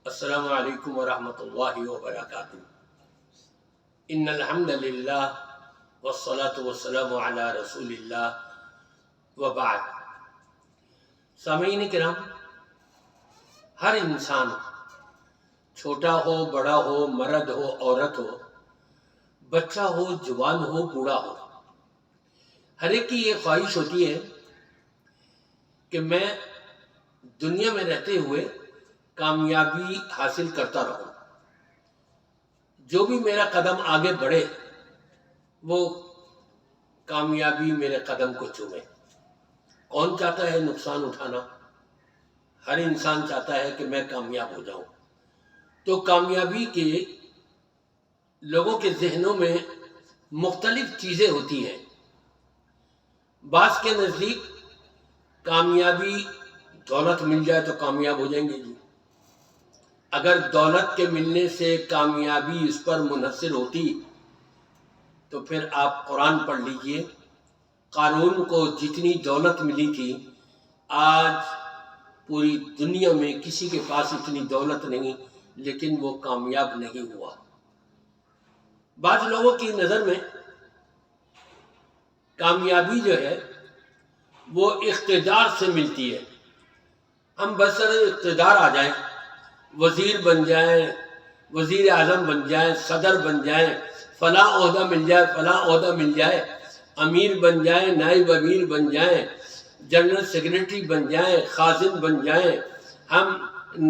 السلام علیکم ورحمۃ اللہ وبرکاتہ۔ ان الحمد للہ والصلاة والسلام علی رسول اللہ وبعد۔ سامعین کرام، ہر انسان چھوٹا ہو بڑا ہو، مرد ہو عورت ہو، بچہ ہو جوان ہو بوڑھا ہو، ہر ایک کی یہ خواہش ہوتی ہے کہ میں دنیا میں رہتے ہوئے کامیابی حاصل کرتا رہوں، جو بھی میرا قدم آگے بڑھے وہ کامیابی میرے قدم کو چومے۔ کون چاہتا ہے نقصان اٹھانا؟ ہر انسان چاہتا ہے کہ میں کامیاب ہو جاؤں۔ تو کامیابی کے لوگوں کے ذہنوں میں مختلف چیزیں ہوتی ہیں۔ بعض کے نزدیک کامیابی دولت مل جائے تو کامیاب ہو جائیں گے جی۔ اگر دولت کے ملنے سے کامیابی اس پر منحصر ہوتی تو پھر آپ قرآن پڑھ لیجئے۔ قارون کو جتنی دولت ملی تھی، آج پوری دنیا میں کسی کے پاس اتنی دولت نہیں، لیکن وہ کامیاب نہیں ہوا۔ بعض لوگوں کی نظر میں کامیابی جو ہے وہ اقتدار سے ملتی ہے۔ ہم بسر اقتدار آ جائیں، وزیر بن جائیں، وزیر اعظم بن جائیں، صدر بن جائیں، فلاں عہدہ مل جائے، فلاں عہدہ مل جائے، امیر بن جائیں، نائب امیر بن جائیں، جنرل سیکریٹری بن جائیں، خازن بن جائیں، ہم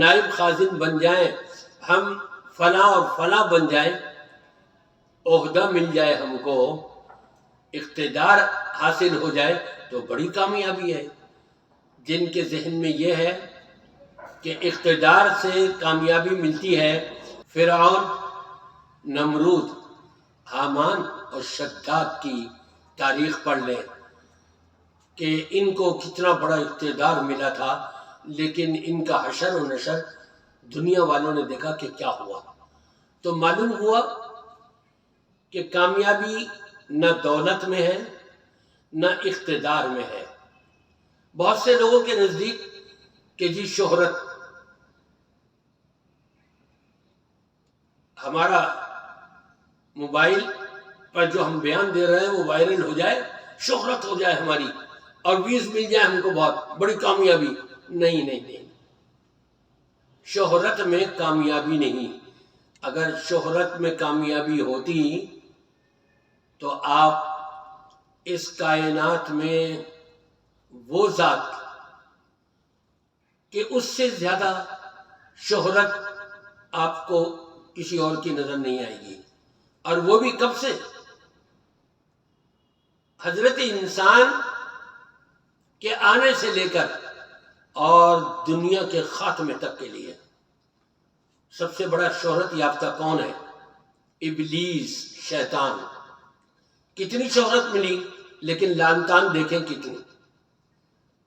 نائب خازن بن جائیں، ہم فلاں اور فلاں بن جائیں، عہدہ مل جائے، ہم کو اقتدار حاصل ہو جائے تو بڑی کامیابی ہے۔ جن کے ذہن میں یہ ہے کہ اقتدار سے کامیابی ملتی ہے، فرعون، نمرود، حامان اور شداد کی تاریخ پڑھ لیں کہ ان کو کتنا بڑا اقتدار ملا تھا، لیکن ان کا حشر و نشر دنیا والوں نے دیکھا کہ کیا ہوا۔ تو معلوم ہوا کہ کامیابی نہ دولت میں ہے نہ اقتدار میں ہے۔ بہت سے لوگوں کے نزدیک کہ جی شہرت، ہمارا موبائل پر جو ہم بیان دے رہے ہیں وہ وائرل ہو جائے، شہرت ہو جائے ہماری، اور ویوز مل جائے ہم کو، بہت بڑی کامیابی۔ نہیں، شہرت میں کامیابی نہیں۔ اگر شہرت میں کامیابی ہوتی تو آپ اس کائنات میں وہ ذات کہ اس سے زیادہ شہرت آپ کو کسی اور کی نظر نہیں آئے گی، اور وہ بھی کب سے؟ حضرت انسان کے آنے سے لے کر اور دنیا کے خاتمے تک کے لیے سب سے بڑا شہرت یافتہ کون ہے؟ ابلیس، شیطان۔ کتنی شہرت ملی، لیکن لعن طعن دیکھیں کتنی۔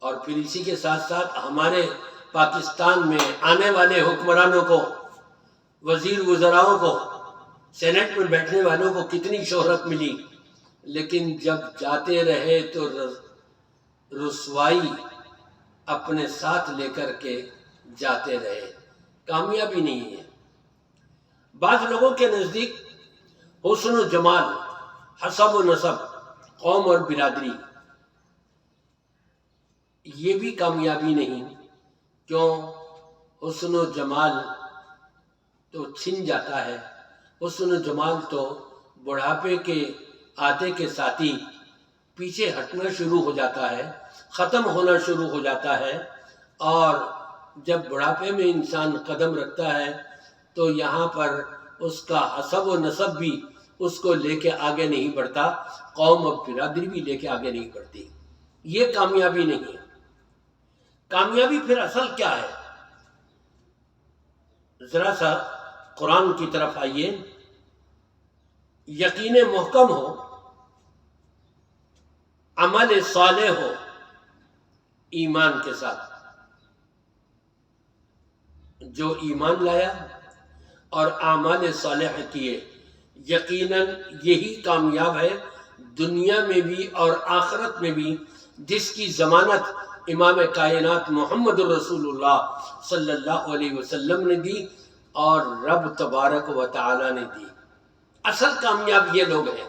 اور پھر اسی کے ساتھ ساتھ ہمارے پاکستان میں آنے والے حکمرانوں کو، وزیر وزراؤں کو، سینٹ میں بیٹھنے والوں کو کتنی شہرت ملی، لیکن جب جاتے رہے تو رسوائی اپنے ساتھ لے کر کے جاتے رہے۔ کامیابی نہیں ہے۔ بعض لوگوں کے نزدیک حسن و جمال، حسب و نسب، قوم اور برادری، یہ بھی کامیابی نہیں۔ کیوں؟ حسن و جمال تو چھن جاتا ہے، حسن و جمال تو بڑھاپے کے آتے کے ساتھی پیچھے ہٹنا شروع ہو جاتا ہے، ختم ہونا شروع ہو جاتا ہے، اور جب بڑھاپے میں انسان قدم رکھتا ہے تو یہاں پر اس کا حسب و نسب بھی اس کو لے کے آگے نہیں بڑھتا، قوم اور برادری بھی لے کے آگے نہیں بڑھتی۔ یہ کامیابی نہیں ہے۔ کامیابی پھر اصل کیا ہے؟ ذرا سا قرآن کی طرف آئیے۔ یقین محکم ہو، عمل صالح ہو، ایمان کے ساتھ۔ جو ایمان لایا اور اعمال صالح کیے، یقیناً یہی کامیاب ہے، دنیا میں بھی اور آخرت میں بھی، جس کی ضمانت امام کائنات محمد الرسول اللہ صلی اللہ علیہ وسلم نے دی اور رب تبارک و تعالی نے دی۔ اصل کامیاب یہ لوگ ہیں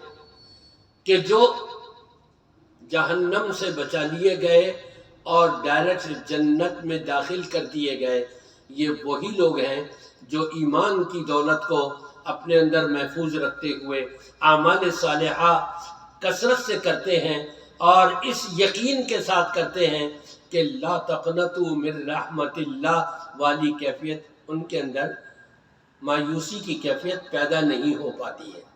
کہ جو جہنم سے بچا لیے گئے اور ڈائریکٹ جنت میں داخل کر دیے گئے۔ یہ وہی لوگ ہیں جو ایمان کی دولت کو اپنے اندر محفوظ رکھتے ہوئے اعمال صالحہ کثرت سے کرتے ہیں اور اس یقین کے ساتھ کرتے ہیں کہ لا تقنطوا من رحمت اللہ والی کیفیت ان کے اندر مایوسی کی کیفیت پیدا نہیں ہو پاتی ہے۔